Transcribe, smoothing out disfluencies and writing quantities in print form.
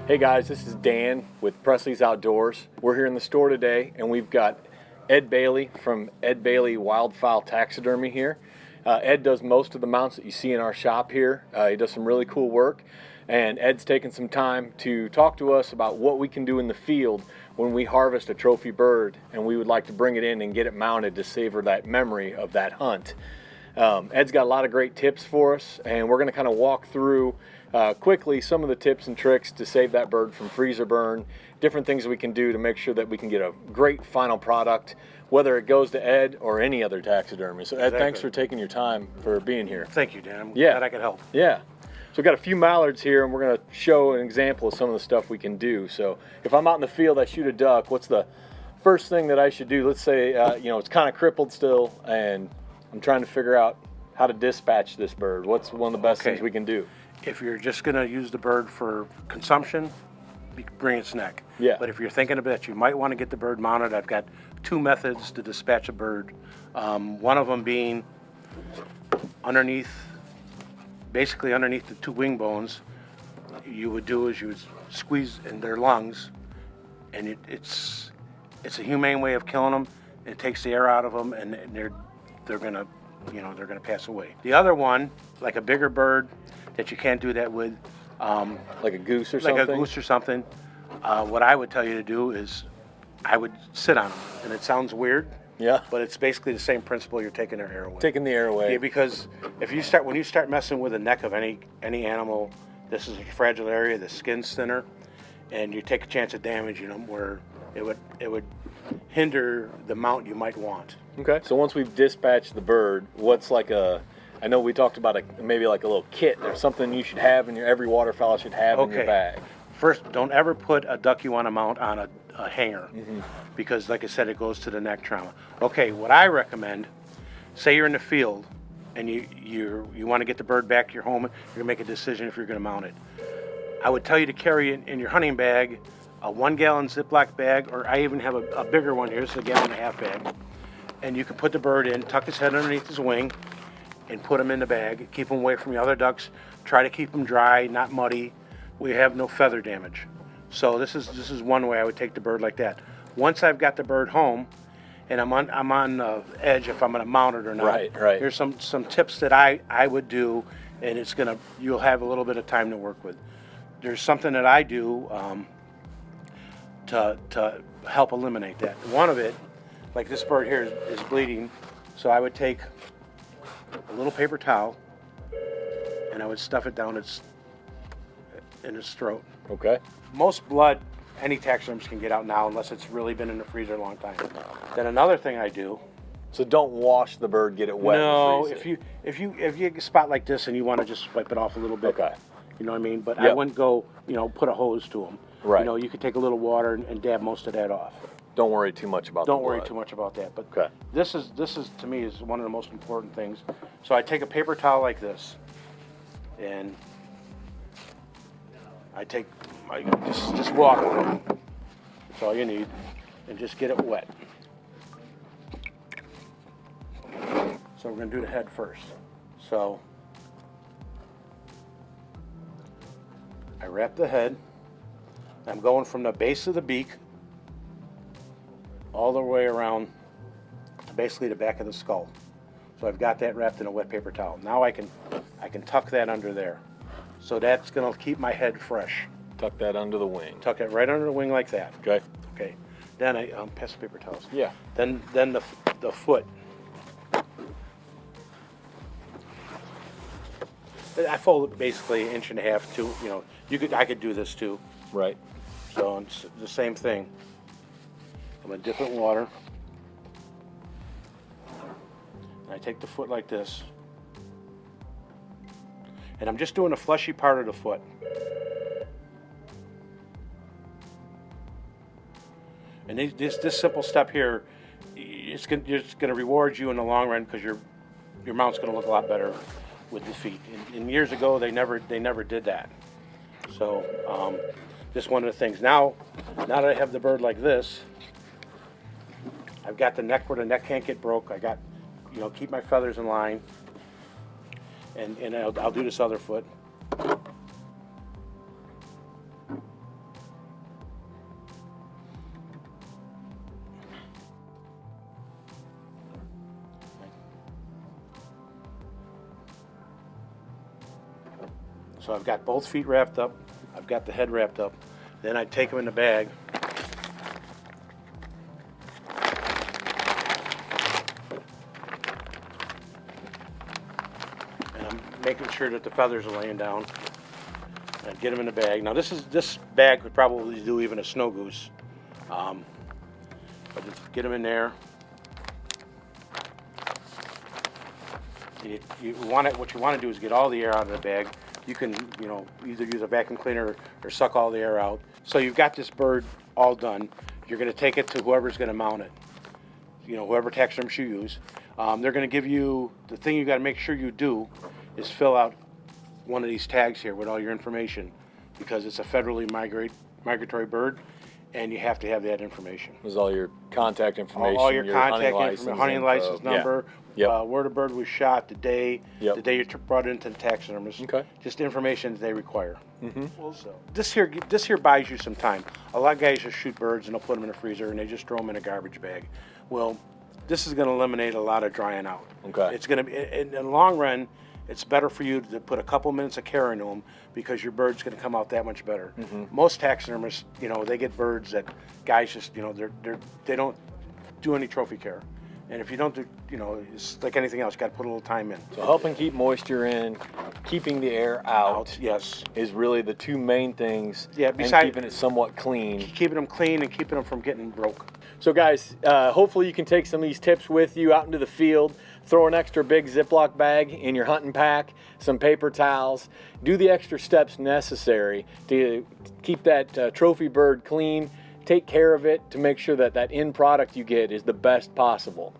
Hey guys, this is Dan with Presleys Outdoors. We're here in the store today and we've got Ed Bailey from Ed Bailey Wildfowl Taxidermy here. Ed does most of the mounts that you see in our shop here. He does some really cool work, and Ed's taken some time to talk to us about what we can do in the field when we harvest a trophy bird and we would like to bring it in and get it mounted to savor that memory of that hunt. Ed's got a lot of great tips for us, and we're going to kind of walk through quickly some of the tips and tricks to save that bird from freezer burn, different things we can do to make sure that we can get a great final product, whether it goes to Ed or any other taxidermy. So Ed, thanks for taking your time for being here. Thank you, Dan. I'm glad I could help. Yeah. So we've got a few mallards here, and we're going to show an example of some of the stuff we can do. So if I'm out in the field, I shoot a duck, what's the first thing that I should do? Let's say, it's kind of crippled still, and I'm trying to figure out how to dispatch this bird. What's one of the best things we can do? If you're just going to use the bird for consumption, bring its neck. Yeah. But if you're thinking of it, you might want to get the bird mounted. I've got two methods to dispatch a bird. One of them being basically underneath the two wing bones. You would do is you would squeeze in their lungs, and it's a humane way of killing them. It takes the air out of them, and they're gonna pass away. The other one, like a bigger bird that you can't do that with, like a goose or something? Like a goose or something. What I would tell you to do is I would sit on them, and it sounds weird. Yeah. But it's basically the same principle. You're taking their air away. Taking the air away. Yeah, because when you start messing with the neck of any animal, this is a fragile area. The skin's thinner, and you take a chance of damaging them where it would hinder the mount you might want. Okay. So once we've dispatched the bird, what's I know we talked about maybe like a little kit or something you should have in every waterfowl should have in your bag. First, don't ever put a duck you want to mount on a hanger, because, like I said, it goes to the neck trauma. Okay, what I recommend, say you're in the field and you want to get the bird back to your home, you're gonna make a decision if you're gonna mount it. I would tell you to carry in your hunting bag a 1 gallon Ziploc bag, or I even have a bigger one here, it's a 1.5 gallon bag, and you can put the bird in, tuck his head underneath his wing, and put him in the bag. Keep him away from the other ducks. Try to keep him dry, not muddy. We have no feather damage. So this is one way I would take the bird like that. Once I've got the bird home, and I'm on the edge if I'm going to mount it or not. Right. Here's some tips that I would do, and you'll have a little bit of time to work with. There's something that I do to help eliminate that. One of it, like this bird here is bleeding, so I would take a little paper towel, and I would stuff it down in its throat. Okay. Most blood, any taxidermist can get out now, unless it's really been in the freezer a long time. Then another thing I do. So don't wash the bird, get it wet. No, if you get a spot like this and you want to just wipe it off a little bit. Okay. You know what I mean? But I wouldn't go, put a hose to them. Right. You could take a little water and dab most of that off. Don't worry too much about Don't worry too much about that. But this is to me is one of the most important things. So I take a paper towel like this, and I just water. That's all you need, and just get it wet. So we're going to do the head first. So I wrap the head. I'm going from the base of the beak all the way around to basically the back of the skull. So I've got that wrapped in a wet paper towel. Now I can tuck that under there. So that's going to keep my head fresh. Tuck that under the wing. Tuck it right under the wing like that. Okay. Then I pass the paper towels. Yeah. Then the foot. I fold it basically 1.5 inches to I could do this too. Right. So it's the same thing. I'm going to dip it in water. And I take the foot like this. And I'm just doing the fleshy part of the foot. And this simple step here, it's going to reward you in the long run, because your mount's going to look a lot better with the feet. And years ago, they never did that. So just one of the things. Now that I have the bird like this, I've got the neck where the neck can't get broke. I got, keep my feathers in line. And I'll do this other foot. So I've got both feet wrapped up. I've got the head wrapped up. Then I take them in the bag. And I'm making sure that the feathers are laying down. And get them in the bag. Now this bag could probably do even a snow goose. But just get them in there. What you want to do is get all the air out of the bag. You can, either use a vacuum cleaner or suck all the air out. So you've got this bird all done. You're going to take it to whoever's going to mount it. Whoever taxidermist you use. They're going to give you, the thing you got to make sure you do is fill out one of these tags here with all your information, because it's a federally migratory bird, and you have to have that information. There's all your contact information, all your contact hunting information, hunting license number, where the bird was shot, the day you brought it into the taxidermist. Okay. Just information that they require. So this here buys you some time. A lot of guys just shoot birds and they'll put them in a freezer and they just throw them in a garbage bag. Well, this is going to eliminate a lot of drying out. Okay. It's going to, in the long run, it's better for you to put a couple minutes of care into them, because your bird's going to come out that much better. Most taxidermists, they get birds that guys just, they don't do any trophy care. And if you don't do, it's like anything else, you got to put a little time in. So helping keep moisture in, keeping the air out, yes, is really the two main things. Yeah, and besides keeping it somewhat clean. Keeping them clean and keeping them from getting broke. So guys, hopefully you can take some of these tips with you out into the field. Throw an extra big Ziploc bag in your hunting pack, some paper towels. Do the extra steps necessary to keep that trophy bird clean. Take care of it to make sure that that end product you get is the best possible.